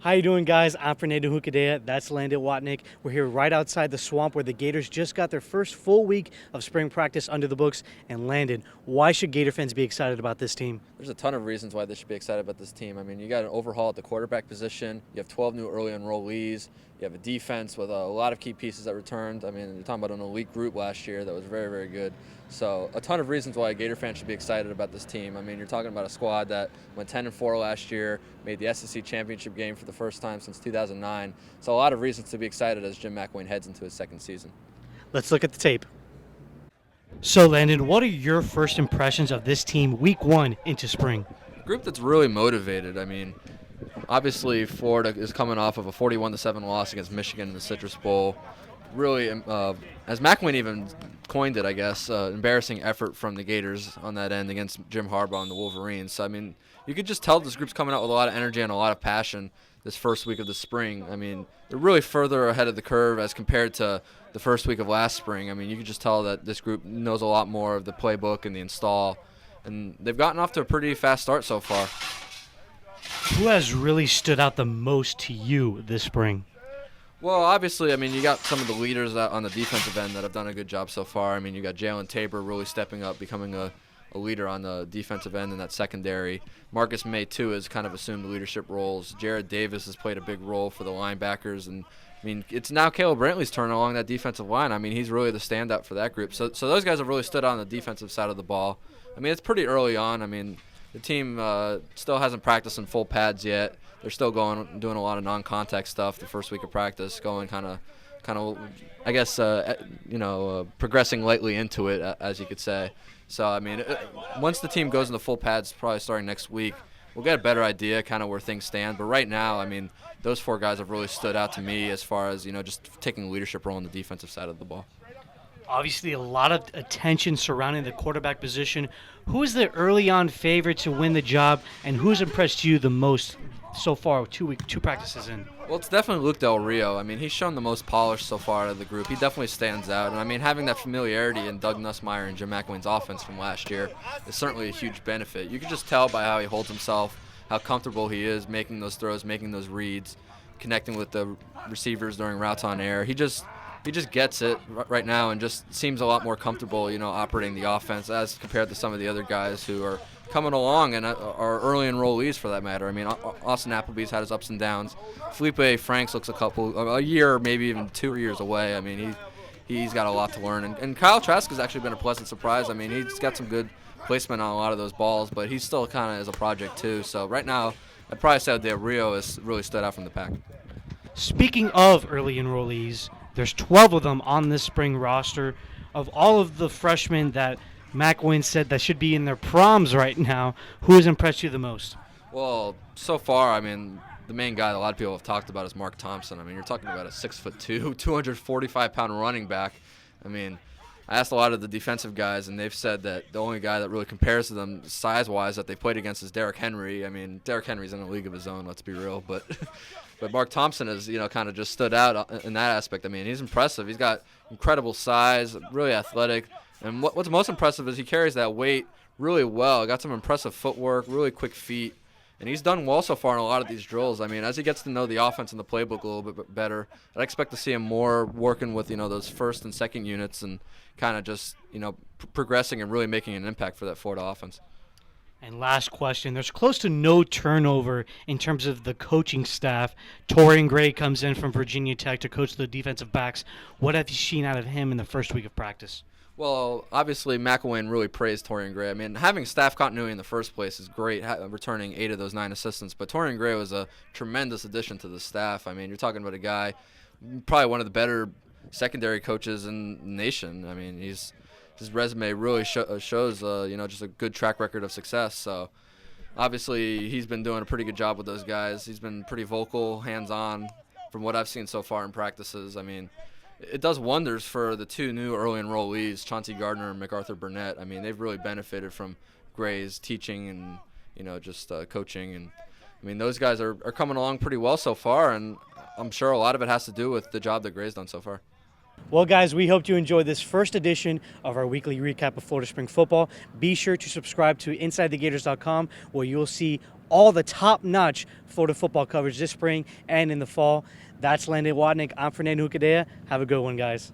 How you doing, guys? I'm Fernando Juncadella. That's Landon, Watnick. We're here right outside the swamp where the Gators just got their first full week of spring practice under the books. And Landon, why should Gator fans be excited about this team? There's a ton of reasons why they should be excited about this team. I mean, you got an overhaul at the quarterback position. You have 12 new early enrollees. You have a defense with a lot of key pieces that returned. I mean, you're talking about an elite group last year that was very, very good. So a ton of reasons why Gator fans should be excited about this team. I mean, you're talking about a squad that went 10-4 last year, made the SEC championship game for the first time since 2009. So a lot of reasons to be excited as Jim McElwain heads into his second season. Let's look at the tape. So, Landon, what are your first impressions of this team week one into spring? Group that's really motivated. I mean, obviously Florida is coming off of a 41-7 loss against Michigan in the Citrus Bowl. Really, as McElwain even coined it, I guess, embarrassing effort from the Gators on that end against Jim Harbaugh and the Wolverines. So, I mean, you could just tell this group's coming out with a lot of energy and a lot of passion this first week of the spring. I mean, they're really further ahead of the curve as compared to the first week of last spring. I mean, you could just tell that this group knows a lot more of the playbook and the install, and they've gotten off to a pretty fast start so far. Who has really stood out the most to you this spring? Well, obviously, I mean, you got some of the leaders on the defensive end that have done a good job so far. I mean, you got Jalen Tabor really stepping up, becoming a leader on the defensive end in that secondary. Marcus May, too, has kind of assumed leadership roles. Jared Davis has played a big role for the linebackers. And, I mean, it's now Caleb Brantley's turn along that defensive line. I mean, he's really the standout for that group. So those guys have really stood out on the defensive side of the ball. I mean, it's pretty early on. I mean, the team still hasn't practiced in full pads yet. They're still doing a lot of non-contact stuff the first week of practice, going kind of, I guess, progressing lightly into it, as you could say. So, I mean, once the team goes into full pads, probably starting next week, we'll get a better idea kind of where things stand. But right now, I mean, those four guys have really stood out to me as far as, just taking a leadership role on the defensive side of the ball. Obviously, a lot of attention surrounding the quarterback position. Who is the early on favorite to win the job, and who's impressed you the most so far, two practices in? Well, it's definitely Luke Del Rio. I mean, he's shown the most polish so far out of the group. He definitely stands out. And, I mean, having that familiarity in Doug Nussmeier and Jim McElwain's offense from last year is certainly a huge benefit. You can just tell by how he holds himself, how comfortable he is making those throws, making those reads, connecting with the receivers during routes on air. He just gets it right now and just seems a lot more comfortable, operating the offense as compared to some of the other guys who are coming along and are early enrollees for that matter. I mean, Austin Appleby's had his ups and downs. Felipe Franks looks a year, maybe even 2 years away. I mean, he's got a lot to learn. And Kyle Trask has actually been a pleasant surprise. I mean, he's got some good placement on a lot of those balls, but he's still kind of is a project too. So right now, I'd probably say Del Rio has really stood out from the pack. Speaking of early enrollees, there's 12 of them on this spring roster. Of all of the freshmen that McElwain said that should be in their proms right now, who has impressed you the most? Well, so far, I mean, the main guy that a lot of people have talked about is Mark Thompson. I mean, you're talking about a 6'2", 245-pound running back. I mean, I asked a lot of the defensive guys, and they've said that the only guy that really compares to them size-wise that they played against is Derrick Henry. I mean, Derrick Henry's in a league of his own, let's be real. But Mark Thompson has, kind of just stood out in that aspect. I mean, he's impressive. He's got incredible size, really athletic. And what's most impressive is he carries that weight really well. Got some impressive footwork, really quick feet. And he's done well so far in a lot of these drills. I mean, as he gets to know the offense and the playbook a little bit better, I'd expect to see him more working with, those first and second units and kind of just, progressing and really making an impact for that Florida offense. And last question, there's close to no turnover in terms of the coaching staff. Torian Gray comes in from Virginia Tech to coach the defensive backs. What have you seen out of him in the first week of practice? Well, obviously, McElwain really praised Torian Gray. I mean, having staff continuity in the first place is great, returning 8 of those 9 assistants. But Torian Gray was a tremendous addition to the staff. I mean, you're talking about a guy, probably one of the better secondary coaches in the nation. I mean, his resume really shows, just a good track record of success. So, obviously, he's been doing a pretty good job with those guys. He's been pretty vocal, hands-on, from what I've seen so far in practices. I mean, it does wonders for the 2 new early enrollees, Chauncey Gardner and MacArthur Burnett. I mean, they've really benefited from Gray's teaching and, just coaching. And, I mean, those guys are coming along pretty well so far, and I'm sure a lot of it has to do with the job that Gray's done so far. Well, guys, we hope you enjoyed this first edition of our weekly recap of Florida Spring Football. Be sure to subscribe to InsideTheGators.com, where you'll see all the top-notch Florida football coverage this spring and in the fall. That's Landon Watnick. I'm Fernando Juncadella. Have a good one, guys.